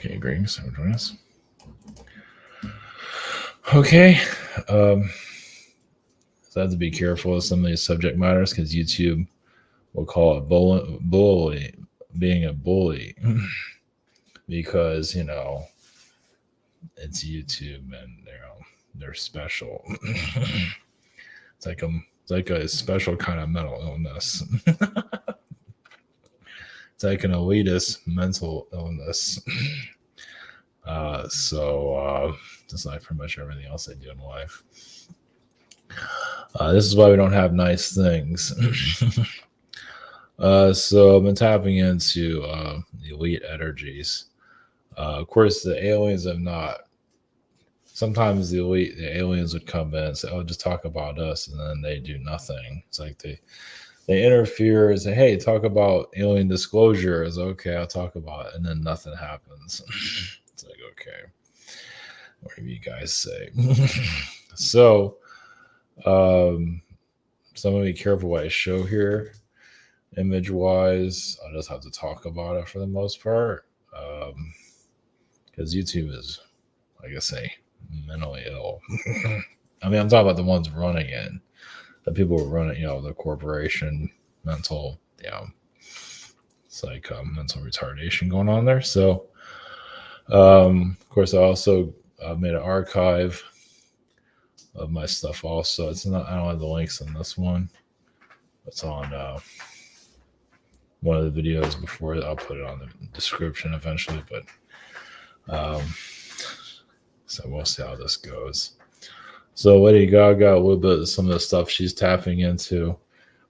Okay, greetings. I'm joining us. Okay. So I have to be careful with some of these subject matters because YouTube will call it bully, being a bully, because it's YouTube and they're special. It's like a special kind of mental illness. It's like an elitist mental illness. Just like pretty much everything else I do in life. This is why we don't have nice things. So I've been tapping into the elite energies. Of course, the aliens have not. Sometimes the aliens would come in and say, "Oh, just talk about us," and then they do nothing. It's like they interfere and say, "Hey, talk about alien disclosure." It's okay, I'll talk about it, and then nothing happens. It's like, okay, whatever you guys say. So, I'm gonna be careful what I show here, image wise. I'll just have to talk about it for the most part, because YouTube is, like I say, mentally ill. I mean, I'm talking about the ones running it. The people who run it, the corporation, mental, it's like mental retardation going on there. So, of course, I also made an archive of my stuff. Also, it's not. I don't have the links on this one. It's on one of the videos before. I'll put it on the description eventually, but so we'll see how this goes. So Lady Gaga, a little bit of some of the stuff she's tapping into.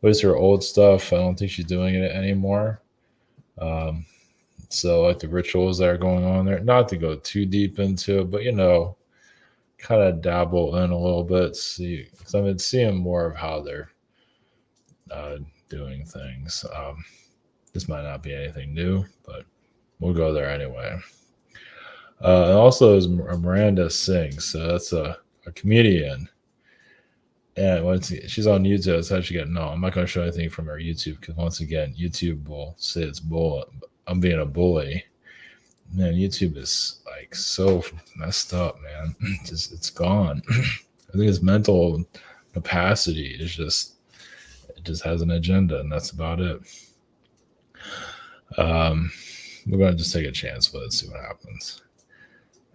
What is her old stuff? I don't think she's doing it anymore. So like the rituals that are going on there, not to go too deep into it, but kind of dabble in a little bit. See, because I've been seeing more of how they're doing things. This might not be anything new, but we'll go there anyway. And also is Miranda Sings. So that's a comedian, and she's on YouTube. It's actually I'm not going to show anything from her YouTube because once again, YouTube will say it's bull. I'm being a bully. Man, YouTube is like so messed up, man. It's gone. I think its mental capacity is it just has an agenda, and that's about it. We're going to just take a chance with it, see what happens.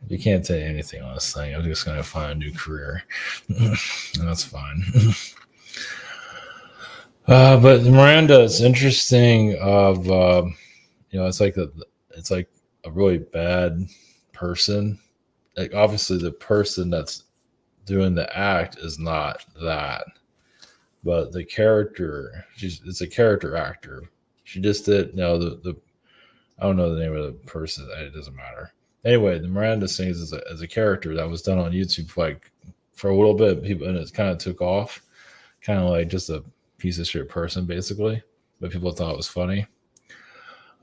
You can't say anything on this thing. I'm just going to find a new career. And that's fine. But Miranda, it's interesting it's like a really bad person. Like obviously the person that's doing the act is not that. But the character, it's a character actor. She just did I don't know the name of the person. It doesn't matter. Anyway, the Miranda Sings as a character that was done on YouTube for a little bit, and it kind of took off, kind of like just a piece of shit person, basically. But people thought it was funny.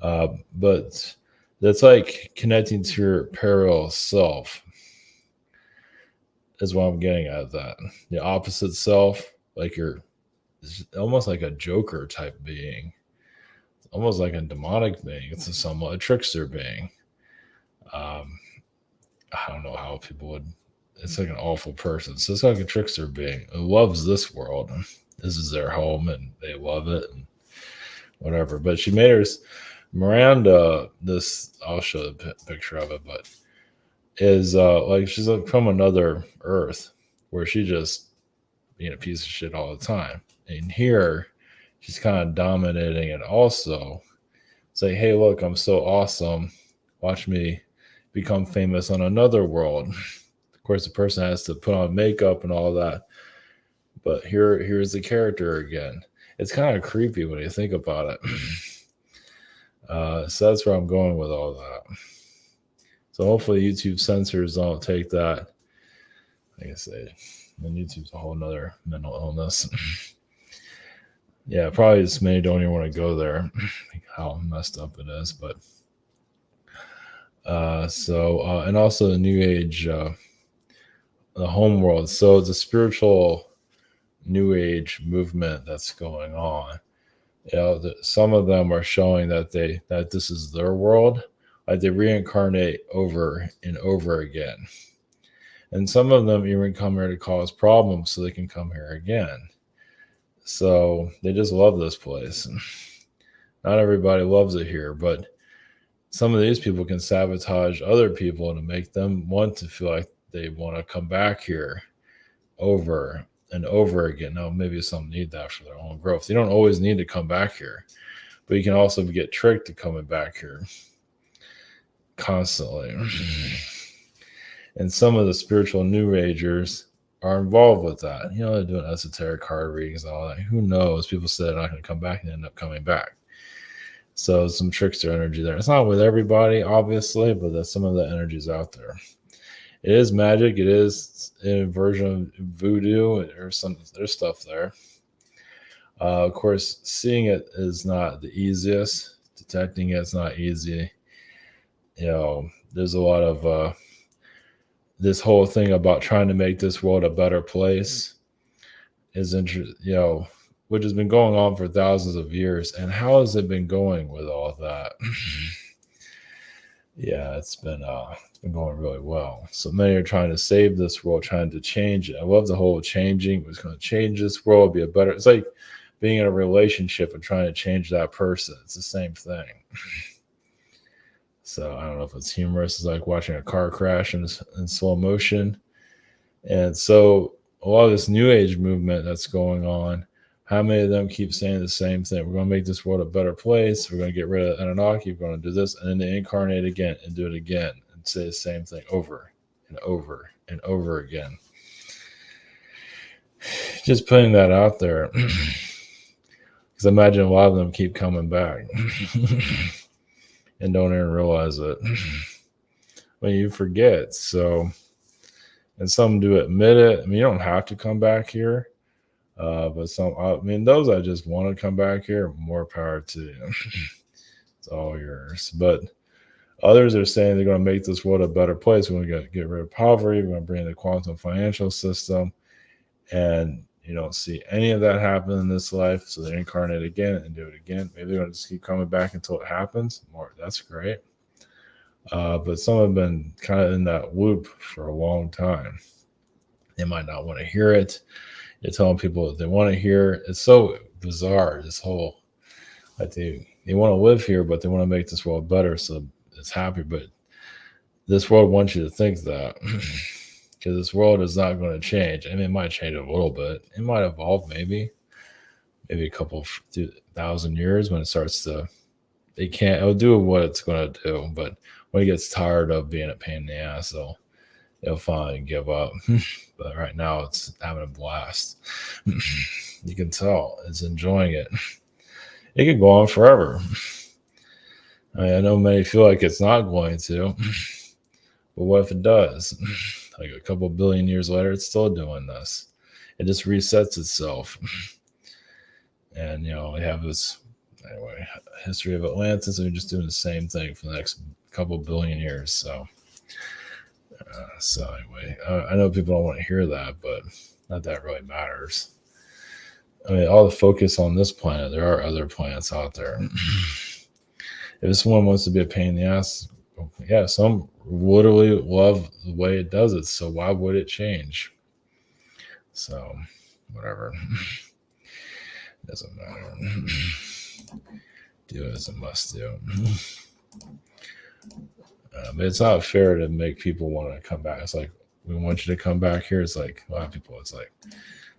But that's like connecting to your parallel self, is what I'm getting at. That the opposite self, like it's almost like a Joker type being, almost like a demonic being. It's somewhat a trickster being. I don't know how people would. It's like an awful person. So it's like a trickster being who loves this world. This is their home, and they love it, and whatever. But she made Miranda. I'll show the picture of it, but is like she's like from another Earth where she just being a piece of shit all the time. And here, she's kind of dominating it. Also, say, hey, look, I'm so awesome. Watch me become famous on another world. Of course, the person has to put on makeup and all that. But here's the character again. It's kind of creepy when you think about it. So that's where I'm going with all that. So hopefully YouTube censors don't take that. Like I say, and YouTube's a whole nother mental illness. Yeah, probably as many don't even want to go there. How messed up it is, but and also the New Age, the home world. So it's a spiritual New Age movement that's going on. Some of them are showing that this is their world. Like they reincarnate over and over again. And some of them even come here to cause problems so they can come here again. So they just love this place. Not everybody loves it here, but some of these people can sabotage other people to make them want to feel like they want to come back here over and over again. Now, maybe some need that for their own growth. You don't always need to come back here, but you can also get tricked to coming back here constantly. And some of the spiritual New Agers are involved with that. You know, they're doing esoteric card readings and all that. Who knows? People say they're not going to come back and end up coming back. So some trickster energy there. It's not with everybody, obviously, but there's some of the energies out there. It is magic. It is a version of voodoo. There's stuff there. Of course, seeing it is not the easiest. Detecting it's not easy. You know, there's a lot of this whole thing about trying to make this world a better place is interesting. You know, which has been going on for thousands of years. And how has it been going with all that? Yeah, it's been going really well. So many are trying to save this world, trying to change it. I love the whole changing. It's going to change this world, be a better. It's like being in a relationship and trying to change that person. It's the same thing. So I don't know if it's humorous. It's like watching a car crash in slow motion. And so a lot of this New Age movement that's going on, how many of them keep saying the same thing? We're going to make this world a better place. We're going to get rid of Anunnaki. We're going to do this. And then they incarnate again and do it again and say the same thing over and over and over again. Just putting that out there. Because I imagine a lot of them keep coming back and don't even realize it. When you forget. So, and some do admit it. I mean, you don't have to come back here. But some, I mean, those I just want to come back here, more power to you. It's all yours. But others are saying they're going to make this world a better place. We're going to get rid of poverty. We're going to bring the quantum financial system. And you don't see any of that happen in this life. So they incarnate again and do it again. Maybe they're going to just keep coming back until it happens. More, that's great. But some have been kind of in that loop for a long time. They might not want to hear it. You're telling people that they want to hear. It's so bizarre, this whole, like they want to live here, but they want to make this world better, so it's happy. But this world wants you to think that, because this world is not going to change. I mean, it might change a little bit. It might evolve, maybe a couple 2,000 years when it starts to. It'll do what it's going to do, but when it gets tired of being a pain in the ass, it'll finally give up. But right now it's having a blast. You can tell it's enjoying it. It could go on forever. I know many feel like it's not going to, but what if it does? Like a couple billion years later, it's still doing this. It just resets itself. And, you know, we have this history of Atlantis, and we're just doing the same thing for the next couple billion years. So anyway, I know people don't want to hear that, but not that really matters. I mean, all the focus on this planet, there are other planets out there. If someone wants to be a pain in the ass, yeah, some literally love the way it does it, so why would it change? So, whatever. Doesn't matter. Do as it must do. But it's not fair to make people want to come back. It's like, we want you to come back here. It's like, a lot of people, it's like,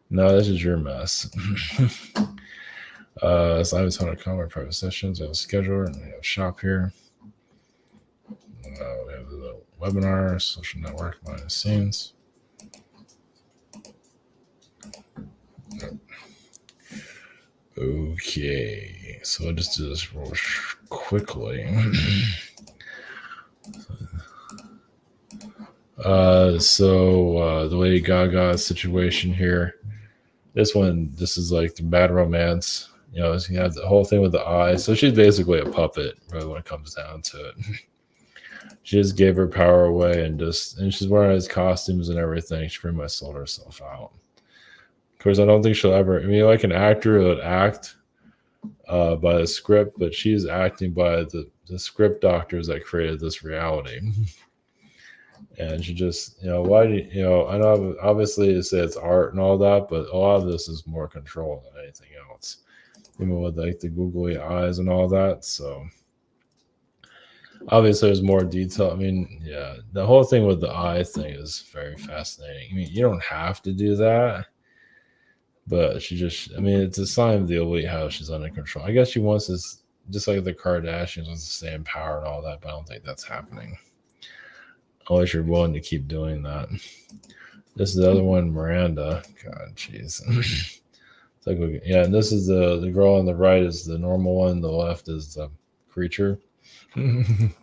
no, this is your mess. So I just want to come to private sessions. I have a scheduler and we have a shop here. We have the webinar, social network, behind the scenes. Okay, so I'll just do this real quickly. So the Lady Gaga situation here, this is like the Bad Romance. You know, you have the whole thing with the eyes. So she's basically a puppet, really, when it comes down to it. She just gave her power away and she's wearing his costumes and everything. She pretty much sold herself out. Of course, I don't think she'll ever. I mean, like an actor would act by the script, but she's acting by the script doctors that created this reality. And she just, why do I know obviously you say it's art and all that, but a lot of this is more control than anything else. Even with like the googly eyes and all that. So obviously there's more detail. I mean, yeah, the whole thing with the eye thing is very fascinating. I mean, you don't have to do that, but she just, I mean, it's a sign of the elite how she's under control. I guess she wants this, just like the Kardashians, wants to stay in power and all that, but I don't think that's happening. Unless you're willing to keep doing that. This is the other one, Miranda. God, jeez. It's like, yeah, and this is the girl on the right is the normal one. The left is the creature. Yikes.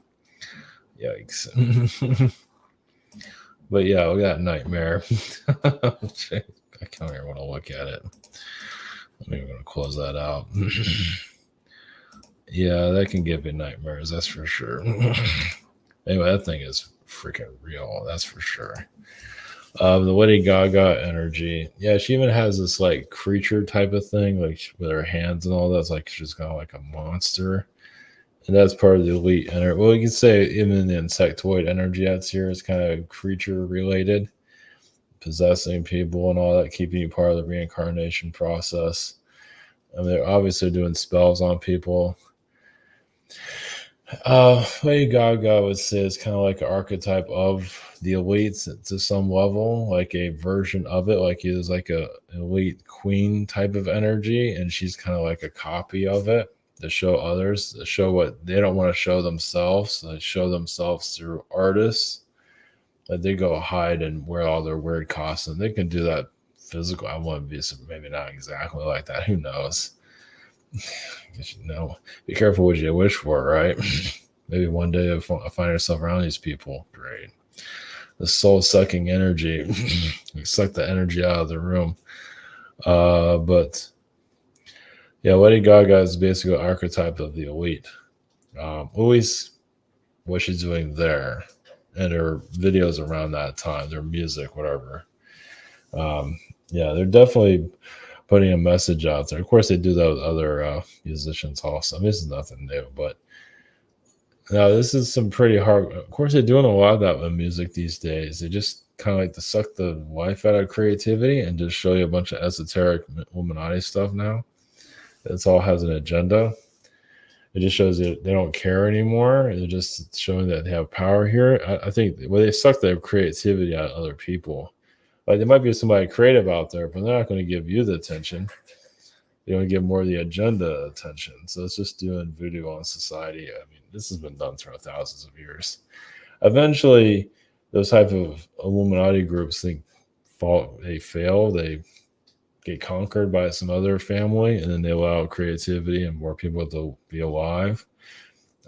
But yeah, we got nightmare. I can't even want to look at it. I'm even going to close that out. Yeah, that can give you nightmares, that's for sure. Anyway, that thing is freaking real, that's for sure. The Lady Gaga energy. Yeah, she even has this like creature type of thing, like with her hands and all that. It's like she's kind of like a monster. And that's part of the elite energy. Well, you can say even the insectoid energy that's here is kind of creature related, possessing people and all that, keeping you part of the reincarnation process. I mean, they're obviously doing spells on people. Lady Gaga would say it's kind of like an archetype of the elites to some level, like a version of it, like it is like a elite queen type of energy, and she's kind of like a copy of it to show others, to show what they don't want to show themselves. So they show themselves through artists. Like they go hide and wear all their weird costumes. They can do that physical. I want to be maybe not exactly like that. Who knows? Be careful what you wish for, right? Maybe one day I'll find yourself around these people. Great. The soul-sucking energy. You suck the energy out of the room. But yeah, Lady Gaga is basically an archetype of the elite. Always what she's doing there and her videos around that time, their music, whatever. Yeah, they're definitely putting a message out there. Of course, they do that with other musicians also. I mean, this is nothing new, but now this is some pretty hard. Of course, they're doing a lot of that with music these days. They just kind of like to suck the life out of creativity and just show you a bunch of esoteric Illuminati stuff now. It all has an agenda. It just shows that they don't care anymore. They're just showing that they have power here. I think they suck their creativity out of other people. Like there might be somebody creative out there, but they're not going to give you the attention. They're going to give more of the agenda attention. So it's just doing voodoo on society. I mean, this has been done throughout thousands of years. Eventually, those type of Illuminati groups they fail. They get conquered by some other family, and then they allow creativity and more people to be alive.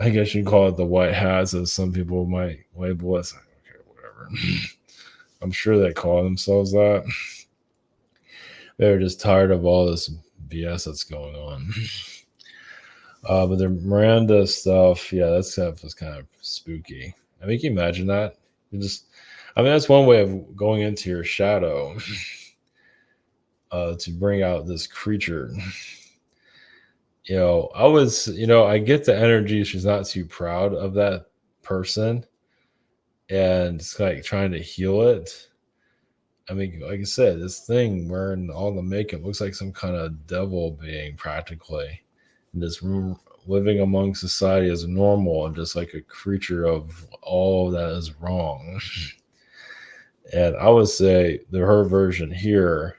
I guess you call it the white hats, as some people might label us. Okay, whatever. I'm sure they call themselves that. They're just tired of all this BS that's going on. But the Miranda stuff, yeah, that stuff is kind of spooky. I mean, can you imagine that? That's one way of going into your shadow to bring out this creature. I get the energy. She's not too proud of that person. And it's like trying to heal it. I mean, like I said, this thing wearing all the makeup looks like some kind of devil being practically in this room, living among society as normal and just like a creature of all that is wrong. And I would say her version here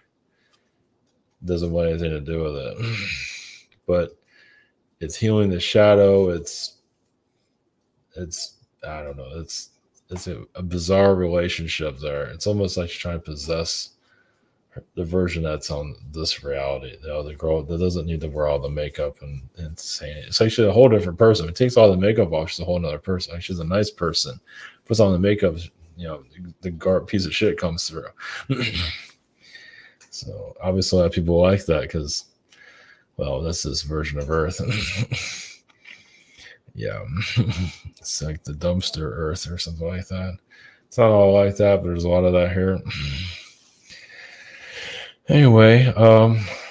doesn't want anything to do with it. But it's healing the shadow. It's I don't know. It's a bizarre relationship there. It's almost like she's trying to possess the version that's on this reality. The girl that doesn't need to wear all the makeup and saying it. It's like she's a whole different person. It takes all the makeup off. She's a whole other person. Like she's a nice person. Puts on the makeup, the piece of shit comes through. So obviously a lot of people like that because, well, that's this version of Earth. Yeah, it's like the dumpster Earth or something like that. It's not all like that, but there's a lot of that here. Anyway,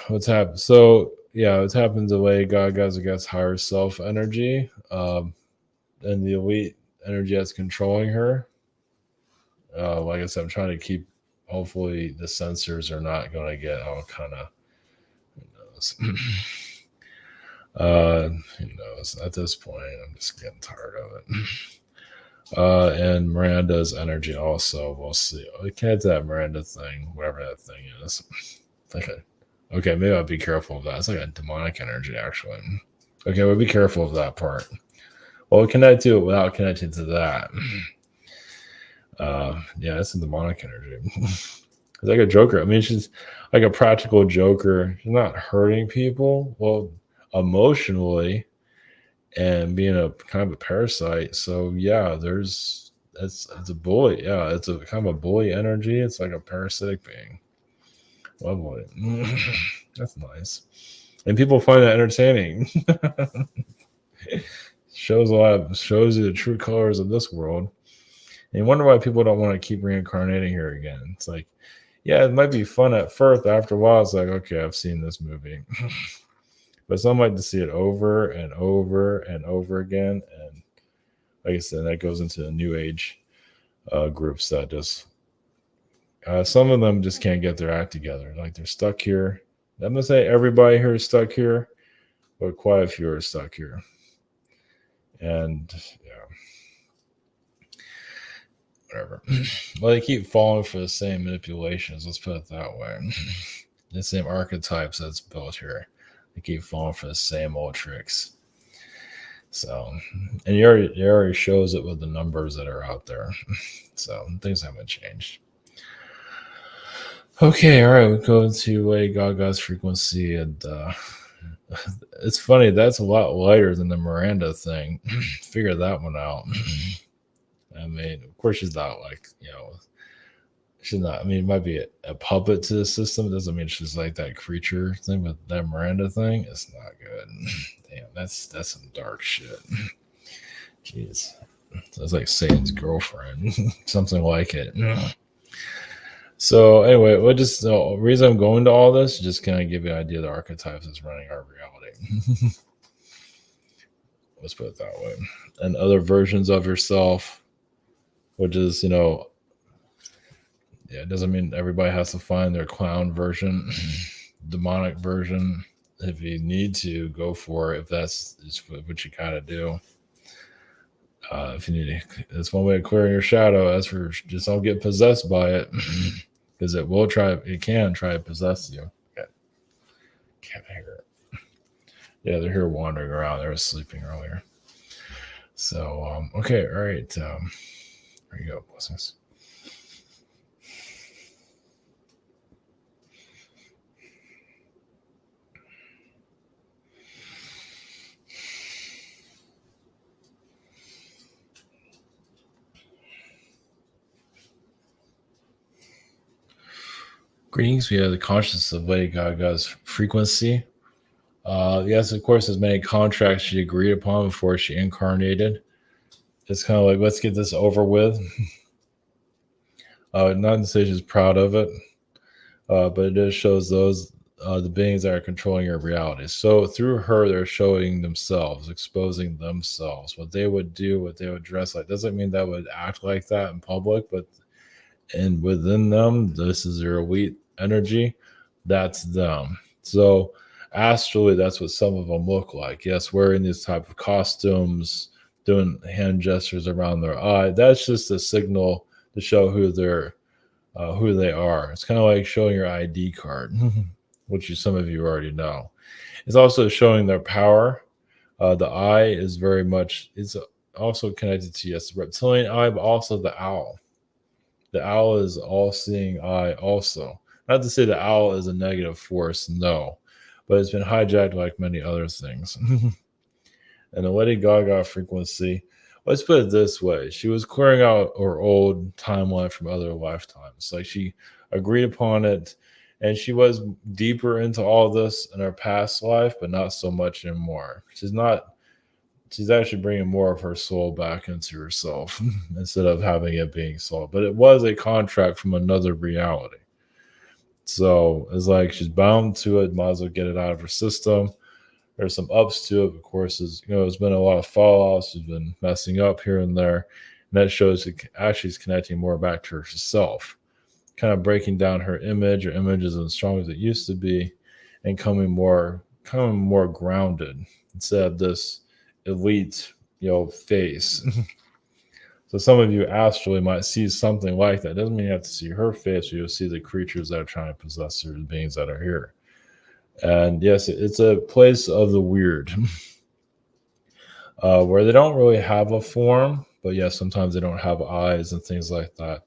what's happened? So yeah, what's happened to Lady Gaga's, I guess, higher self energy. and the elite energy that's controlling her. Like I said, I'm trying to keep. Hopefully, the censors are not going to get all kind of. Who knows? Who knows? At this point, I'm just getting tired of it. And Miranda's energy also. We'll see. We can't do that Miranda thing, whatever that thing is. Okay, maybe I'll be careful of that. It's like a demonic energy, actually. Okay, we'll be careful of that part. Well, can I do it without connecting to that? Yeah, it's a demonic energy. It's like a joker. I mean, she's like a practical joker. She's not hurting people, well, emotionally, and being a kind of a parasite. So yeah, it's a bully. Yeah, it's a kind of a bully energy. It's like a parasitic being. Lovely. That's nice. And people find that entertaining. Shows you the true colors of this world. And you wonder why people don't want to keep reincarnating here again. It's like, yeah, it might be fun at first, but after a while, it's like, okay, I've seen this movie. But some like to see it over and over and over again. And like I said, that goes into the new age groups that just, some of them just can't get their act together. Like they're stuck here. I'm going to say everybody here is stuck here, but quite a few are stuck here. And yeah. Whatever. Well, they keep falling for the same manipulations. Let's put it that way. The same archetypes that's built here. They keep falling for the same old tricks. So, and it already shows it with the numbers that are out there. So things haven't changed. Okay, all right. We go to Lady Gaga's frequency, and it's funny. That's a lot lighter than the Miranda thing. Figure that one out. I mean, of course, she's not like, she's not. I mean, it might be a puppet to the system. It doesn't mean she's like that creature thing, but that Miranda thing is not good. Damn, that's some dark shit. Jeez. That's like Satan's girlfriend, something like it. So, anyway, the reason I'm going to all this is just kind of give you an idea of the archetypes that's running our reality. Let's put it that way. And other versions of yourself. Which is, it doesn't mean everybody has to find their clown version, demonic version. If you need to, go for it. If that's what you gotta do. If you need to, that's one way of clearing your shadow. As for just don't get possessed by it, because it can try to possess you. Can't hear it. Yeah, they're here wandering around. They were sleeping earlier. So, okay, all right. There you go, blessings. Greetings. We have the consciousness of Lady Gaga's frequency. Yes, of course, as many contracts she agreed upon before she incarnated. It's kind of like, let's get this over with. Not to say she's proud of it, but it just shows those the beings that are controlling your reality. So through her, they're showing themselves, exposing themselves, what they would do, what they would dress like. Doesn't mean that would act like that in public, but within them, this is their elite energy. That's them. So astrally, that's what some of them look like. Yes, wearing these type of costumes, doing hand gestures around their eye. That's just a signal to show who they are. It's kind of like showing your ID card, which some of you already know. It's also showing their power. The eye is very much, it's also connected to, yes, the reptilian eye, but also the owl. The owl is all-seeing eye also. Not to say the owl is a negative force, no. But it's been hijacked like many other things. And the Lady Gaga frequency, let's put it this way. She was clearing out her old timeline from other lifetimes. Like she agreed upon it, and she was deeper into all this in her past life, but not so much anymore. She's actually bringing more of her soul back into herself instead of having it being soul. But it was a contract from another reality. So it's like she's bound to it, might as well get it out of her system. there's some ups to it. Of course, there's been a lot of fallouts. She's been messing up here and there, and that shows it actually is connecting more back to herself, kind of breaking down her image. Her image isn't as strong as it used to be, and coming more grounded instead of this elite, face. So some of you astrally might see something like that. Doesn't mean you have to see her face, or you'll see the creatures that are trying to possess her, the beings that are here. And yes, it's a place of the weird, where they don't really have a form, but yes, sometimes they don't have eyes and things like that.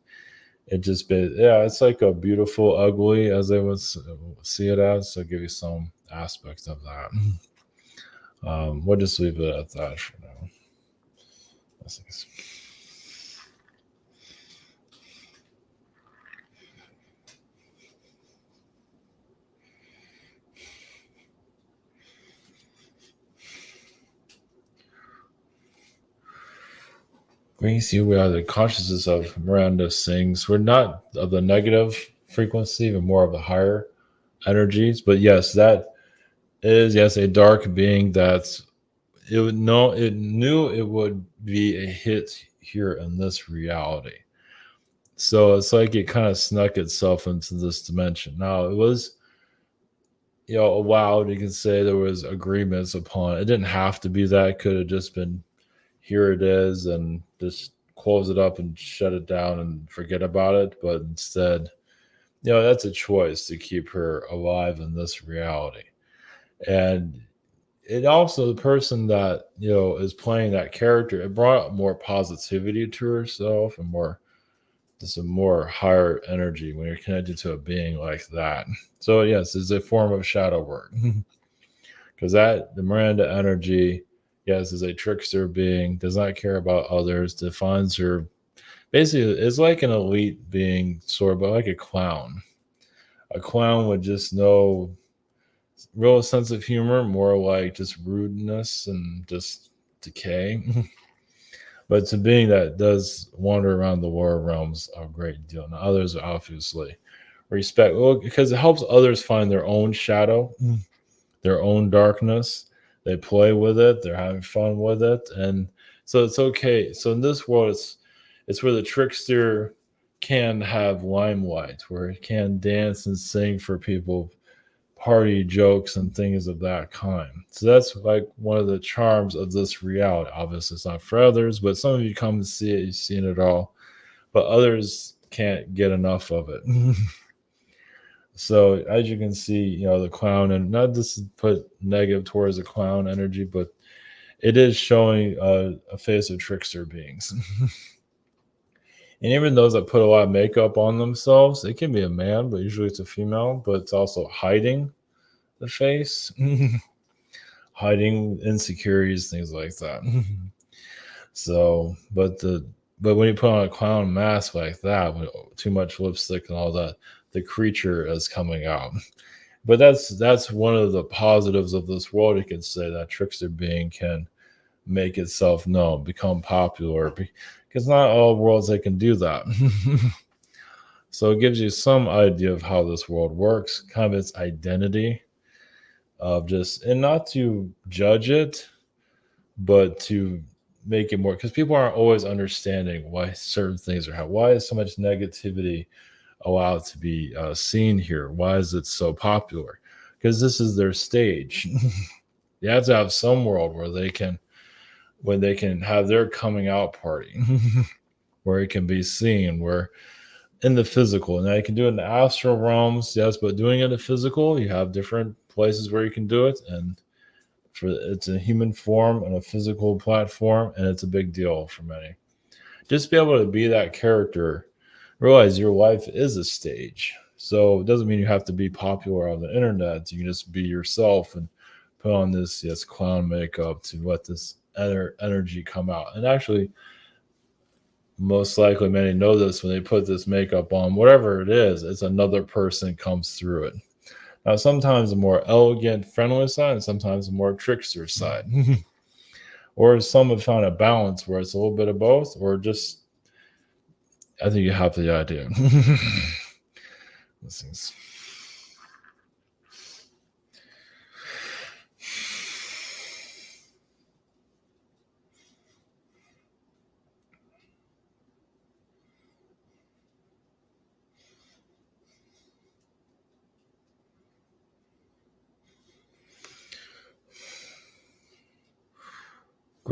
It's like a beautiful ugly, as they would see it as. So give you some aspects of that. We'll just leave it at that for now. Brings you, we are the consciousness of Miranda Sings. We're not of the negative frequency, but more of the higher energies. But yes, that is a dark being that's it knew it would be a hit here in this reality. So it's like it kind of snuck itself into this dimension. Now it was allowed, you can say there was agreements upon it. It didn't have to be that. It could have just been here it is and just close it up and shut it down and forget about it. But instead, that's a choice to keep her alive in this reality. And it also, the person that is playing that character, it brought more positivity to herself and just a more higher energy when you're connected to a being like that. So yes, it's a form of shadow work. Because the Miranda energy, yes, is a trickster being, does not care about others, defines her, basically is like an elite being, sort of, but like a clown. A clown would just know real sense of humor, more like just rudeness and just decay. But it's a being that does wander around the lower realms a great deal. Now, others are obviously respect, because it helps others find their own shadow, their own darkness. They play with it. They're having fun with it, and so it's okay. So in this world, it's where the trickster can have limelight, where he can dance and sing for people, party jokes and things of that kind. So that's like one of the charms of this reality. Obviously, it's not for others, but some of you come and see it, you've seen it all, but others can't get enough of it. So as you can see, the clown, and not just to put negative towards the clown energy, but it is showing a face of trickster beings. And even those that put a lot of makeup on themselves, it can be a man, but usually it's a female, but it's also hiding the face, hiding insecurities, things like that. So, but when you put on a clown mask like that, with too much lipstick and all that, the creature is coming out. But that's one of the positives of this world. You could say that trickster being can make itself known, become popular, because not all worlds they can do that. So it gives you some idea of how this world works, kind of its identity of just, and not to judge it, but to make it more, because people aren't always understanding why certain things are why is so much negativity allowed to be seen here? Why is it so popular? Because this is their stage. You have to have some world where they can have their coming out party, where it can be seen, where in the physical. Now you can do it in the astral realms, yes, but doing it in the physical, you have different places where you can do it, and it's a human form and a physical platform, and it's a big deal for many. Just be able to be that character. Realize your life is a stage. So it doesn't mean you have to be popular on the internet. You can just be yourself and put on this clown makeup to let this energy come out. And actually, most likely many know this, when they put this makeup on, whatever it is, it's another person comes through it. Now, sometimes a more elegant, friendly side, and sometimes a more trickster side. Or some have found a balance where it's a little bit of both, or just, I think you have the idea.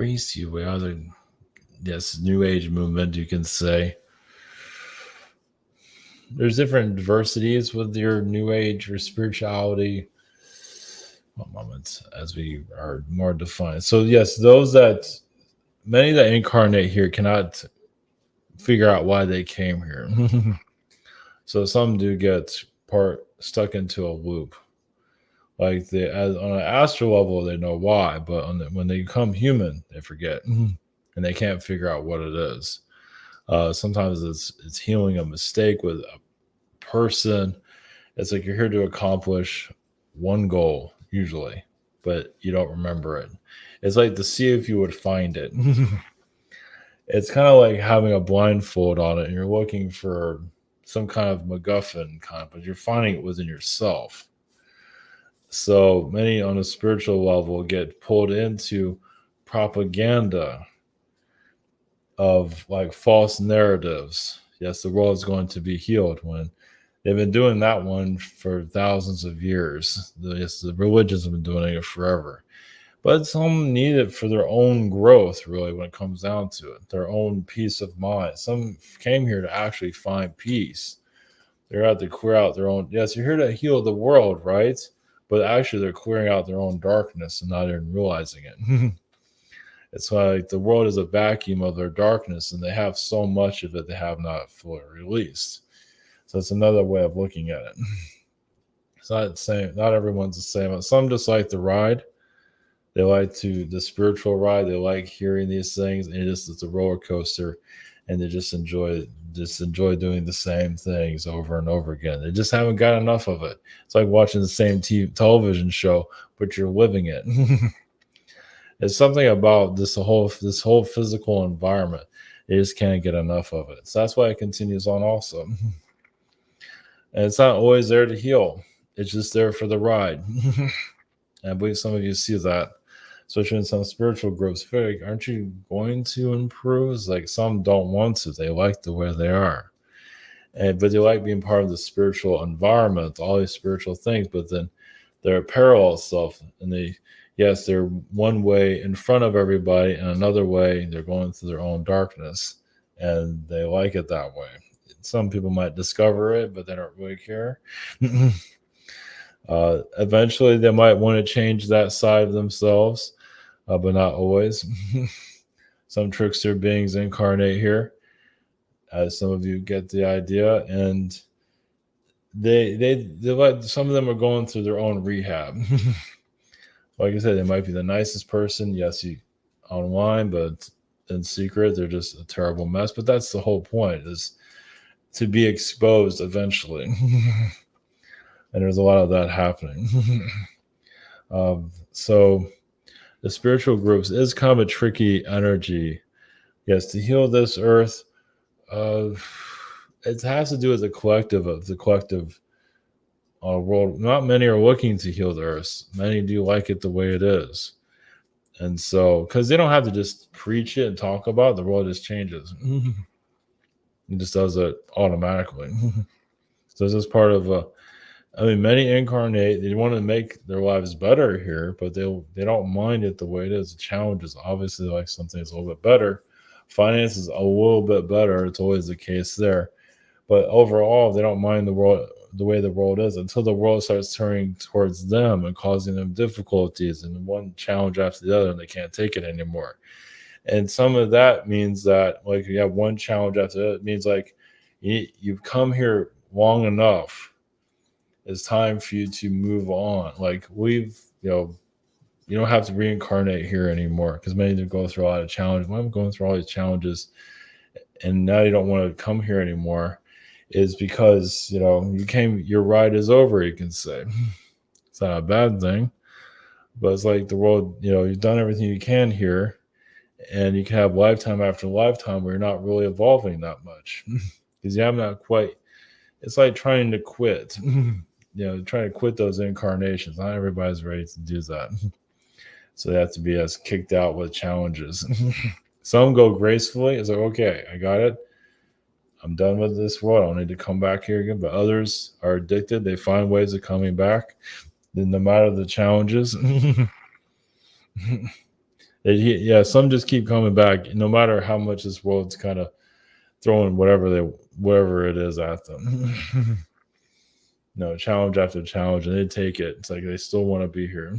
grace you with other, yes, new age movement, you can say. There's different diversities with your new age or spirituality. One moment, as we are more defined. So yes, those that many that incarnate here cannot figure out why they came here. So some do get part stuck into a loop. Like on an astral level, they know why, but when they become human, they forget, and they can't figure out what it is. Sometimes it's healing a mistake with a person. It's like you're here to accomplish one goal usually, but you don't remember it. It's like to see if you would find it. It's kind of like having a blindfold on it, and you're looking for some kind of MacGuffin but you're finding it within yourself. So many on a spiritual level get pulled into propaganda of like false narratives. Yes, the world is going to be healed when they've been doing that one for thousands of years. Yes, the religions have been doing it forever. But some need it for their own growth, really, when it comes down to it, their own peace of mind. Some came here to actually find peace. They're out to clear out their own. Yes, you're here to heal the world, right? But actually, they're clearing out their own darkness and not even realizing it. It's like the world is a vacuum of their darkness, and they have so much of it they have not fully released. So it's another way of looking at it. It's not the same. Not everyone's the same. Some just like the ride. They like the spiritual ride. They like hearing these things, and it's a roller coaster, and they just enjoy doing the same things over and over again. They just haven't got enough of it. It's like watching the same television show, but you're living it. It's something about this whole physical environment. They just can't get enough of it. So that's why it continues on also. And it's not always there to heal. It's just there for the ride. I believe some of you see that, especially in some spiritual groups. Like, aren't you going to improve? It's like some don't want to. They like the way they are. But they like being part of the spiritual environment, all these spiritual things, but then they're parallel self. And they're one way in front of everybody, and another way they're going through their own darkness. And they like it that way. Some people might discover it, but they don't really care. Eventually, they might want to change that side of themselves, but not always. Some trickster beings incarnate here, as some of you get the idea, and they like, some of them are going through their own rehab. Like I said, they might be the nicest person, yes, online, but in secret, they're just a terrible mess. But that's the whole point, is to be exposed eventually. And there's a lot of that happening. So the spiritual groups is kind of a tricky energy. Yes, to heal this earth, it has to do with the collective world. Not many are looking to heal the earth. Many do like it the way it is. And so, because they don't have to just preach it and talk about it, the world just changes. It just does it automatically. So this is part of many incarnate. They want to make their lives better here, but they don't mind it the way it is. The challenge is obviously like something that's a little bit better. Finance is a little bit better. It's always the case there. But overall, they don't mind the world the way the world is until the world starts turning towards them and causing them difficulties and one challenge after the other, and they can't take it anymore. And some of that means that, like, you have one challenge after the other. It means like you've come here long enough. It's time for you to move on. Like you don't have to reincarnate here anymore, because many of them go through a lot of challenges. When I'm going through all these challenges and now you don't want to come here anymore, is because, your ride is over, you can say. It's not a bad thing, but it's like the world, you've done everything you can here, and you can have lifetime after lifetime where you're not really evolving that much because you have not quite. It's like trying to quit, trying to quit those incarnations. Not everybody's ready to do that. So they have to be kicked out with challenges. Some go gracefully. It's like, okay, I got it. I'm done with this world. I don't need to come back here again. But others are addicted. They find ways of coming back, then no matter the challenges. Yeah, some just keep coming back, no matter how much this world's kind of throwing whatever it is at them. No, challenge after challenge, and they take it. It's like they still want to be here.